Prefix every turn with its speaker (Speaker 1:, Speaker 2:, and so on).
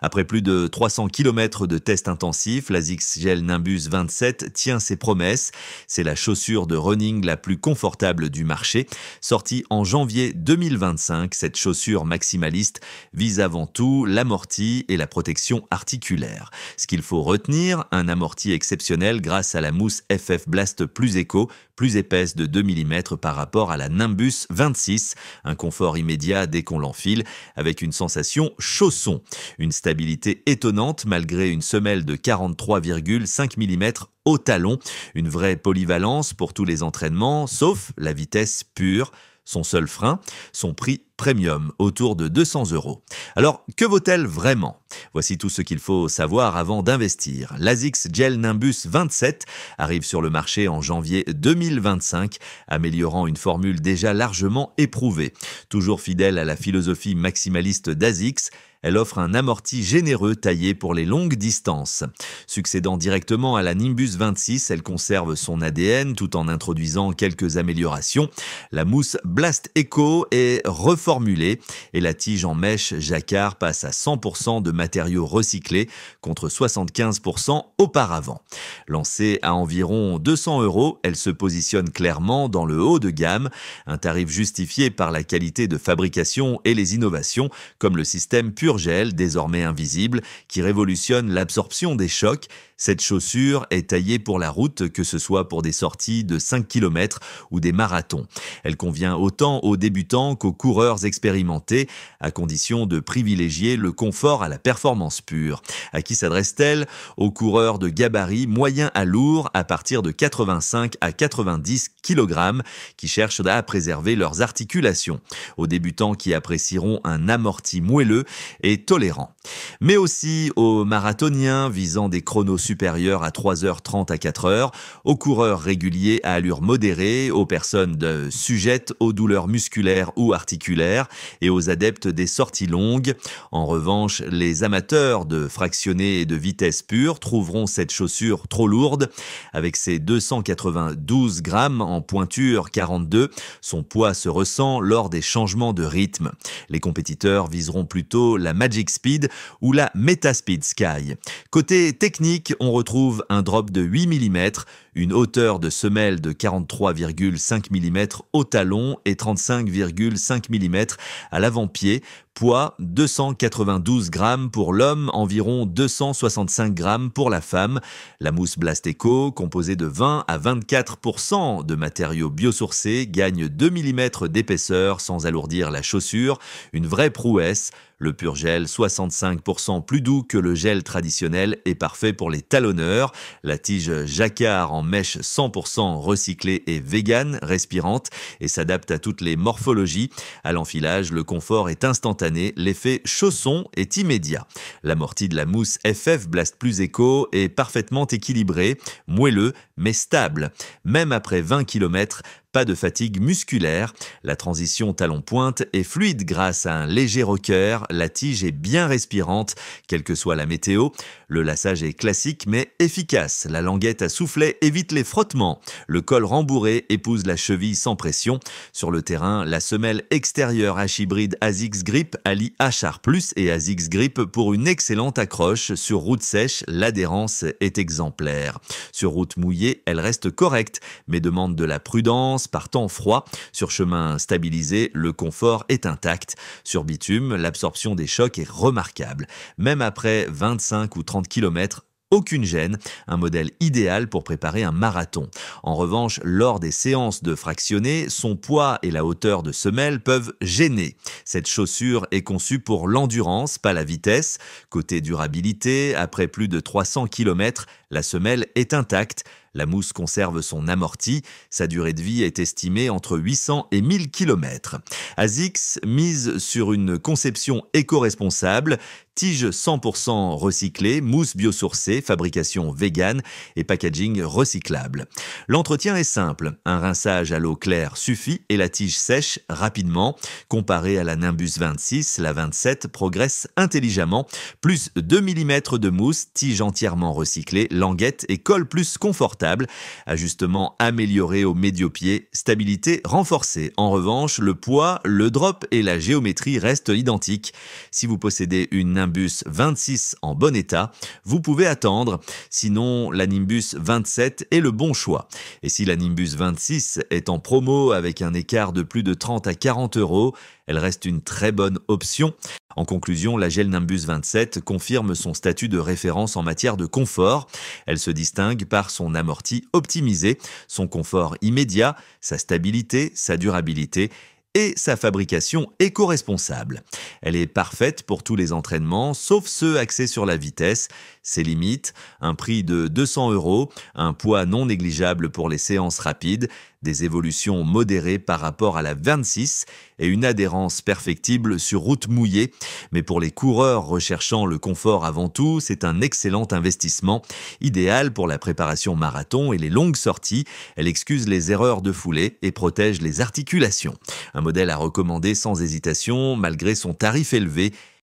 Speaker 1: Après plus de 300 km de tests intensifs, l'ASICS Gel Nimbus 27 tient ses promesses. C'est la chaussure de running la plus confortable du marché. Sortie en janvier 2025, cette chaussure maximaliste vise avant tout l'amorti et la protection articulaire. Ce qu'il faut retenir, un amorti exceptionnel grâce à la mousse FF Blast Plus Eco, plus épaisse de 2 mm par rapport à la Nimbus 26. Un confort immédiat dès qu'on l'enfile, avec une sensation chausson. Une stabilité étonnante malgré une semelle de 43,5 mm au talon. Une vraie polyvalence pour tous les entraînements, sauf la vitesse pure. Son seul frein, son prix premium, autour de 200 €. Alors, que vaut-elle vraiment? Voici tout ce qu'il faut savoir avant d'investir. L'ASICS Gel Nimbus 27 arrive sur le marché en janvier 2025, améliorant une formule déjà largement éprouvée. Toujours fidèle à la philosophie maximaliste d'ASICS, elle offre un amorti généreux taillé pour les longues distances. Succédant directement à la Nimbus 26, elle conserve son ADN tout en introduisant quelques améliorations. La mousse Blast Eco est reformulée et la tige en mèche jacquard passe à 100% de matériaux recyclés contre 75% auparavant. Lancée à environ 200 €, elle se positionne clairement dans le haut de gamme, un tarif justifié par la qualité de fabrication et les innovations comme le système Pur Gel, désormais invisible, qui révolutionne l'absorption des chocs. Cette chaussure est taillée pour la route, que ce soit pour des sorties de 5 km ou des marathons. Elle convient autant aux débutants qu'aux coureurs expérimentés, à condition de privilégier le confort à la performance pure. À qui s'adresse-t-elle? Aux coureurs de gabarit moyen à lourd à partir de 85 à 90 kg qui cherchent à préserver leurs articulations. Aux débutants qui apprécieront un amorti moelleux et tolérant. Mais aussi aux marathoniens visant des chronos supérieurs à 3h30 à 4h, aux coureurs réguliers à allure modérée, aux personnes sujettes aux douleurs musculaires ou articulaires et aux adeptes des sorties longues. En revanche, les amateurs de fractionnés et de vitesse pure trouveront cette chaussure trop lourde. Avec ses 292 grammes en pointure 42, son poids se ressent lors des changements de rythme. Les compétiteurs viseront plutôt la Magic Speed ou la Metaspeed Sky. Côté technique, on retrouve un drop de 8 mm, une hauteur de semelle de 43,5 mm au talon et 35,5 mm à l'avant-pied. Poids 292 grammes pour l'homme, environ 265 grammes pour la femme. La mousse Blast Eco, composée de 20 à 24% de matériaux biosourcés, gagne 2 mm d'épaisseur sans alourdir la chaussure. Une vraie prouesse. Le Pur Gel, 65% plus doux que le gel traditionnel, est parfait pour les talonneurs. La tige jacquard en mèche 100% recyclée et vegan, respirante et s'adapte à toutes les morphologies. À l'enfilage, le confort est instantané, l'effet chausson est immédiat. L'amorti de la mousse FF Blast Plus Eco est parfaitement équilibré, moelleux mais stable. Même après 20 km, pas de fatigue musculaire. La transition talon-pointe est fluide grâce à un léger rocker. La tige est bien respirante, quelle que soit la météo. Le lassage est classique mais efficace. La languette à soufflet évite les frottements. Le col rembourré épouse la cheville sans pression. Sur le terrain, la semelle extérieure H-Hybride ASICS Grip allie HR+ et ASICS Grip pour une excellente accroche. Sur route sèche, l'adhérence est exemplaire. Sur route mouillée, elle reste correcte, mais demande de la prudence par temps froid. Sur chemin stabilisé, le confort est intact. Sur bitume, l'absorption des chocs est remarquable. Même après 25 ou 30 km, aucune gêne, un modèle idéal pour préparer un marathon. En revanche, lors des séances de fractionnés, son poids et la hauteur de semelle peuvent gêner. Cette chaussure est conçue pour l'endurance, pas la vitesse. Côté durabilité, après plus de 300 km, la semelle est intacte. La mousse conserve son amorti. Sa durée de vie est estimée entre 800 et 1000 km. ASICS mise sur une conception éco-responsable, tige 100% recyclée, mousse biosourcée, fabrication vegan et packaging recyclable. L'entretien est simple. Un rinçage à l'eau claire suffit et la tige sèche rapidement. Comparé à la Nimbus 26, la 27 progresse intelligemment. Plus 2 mm de mousse, tige entièrement recyclée, languette et colle plus confortable. Ajustement amélioré au médio-pied, stabilité renforcée. En revanche, le poids, le drop et la géométrie restent identiques. Si vous possédez une Nimbus 26 en bon état, vous pouvez attendre. Sinon, la Nimbus 27 est le bon choix. Et si la Nimbus 26 est en promo avec un écart de plus de 30 à 40 euros, elle reste une très bonne option. En conclusion, la Gel Nimbus 27 confirme son statut de référence en matière de confort. Elle se distingue par son amorti optimisé, son confort immédiat, sa stabilité, sa durabilité et sa fabrication éco-responsable. Elle est parfaite pour tous les entraînements, sauf ceux axés sur la vitesse. Ses limites, un prix de 200 euros, un poids non négligeable pour les séances rapides, des évolutions modérées par rapport à la 26 et une adhérence perfectible sur route mouillée. Mais pour les coureurs recherchant le confort avant tout, c'est un excellent investissement, idéal pour la préparation marathon et les longues sorties. Elle excuse les erreurs de foulée et protège les articulations. Un modèle à recommander sans hésitation malgré son tarif élevé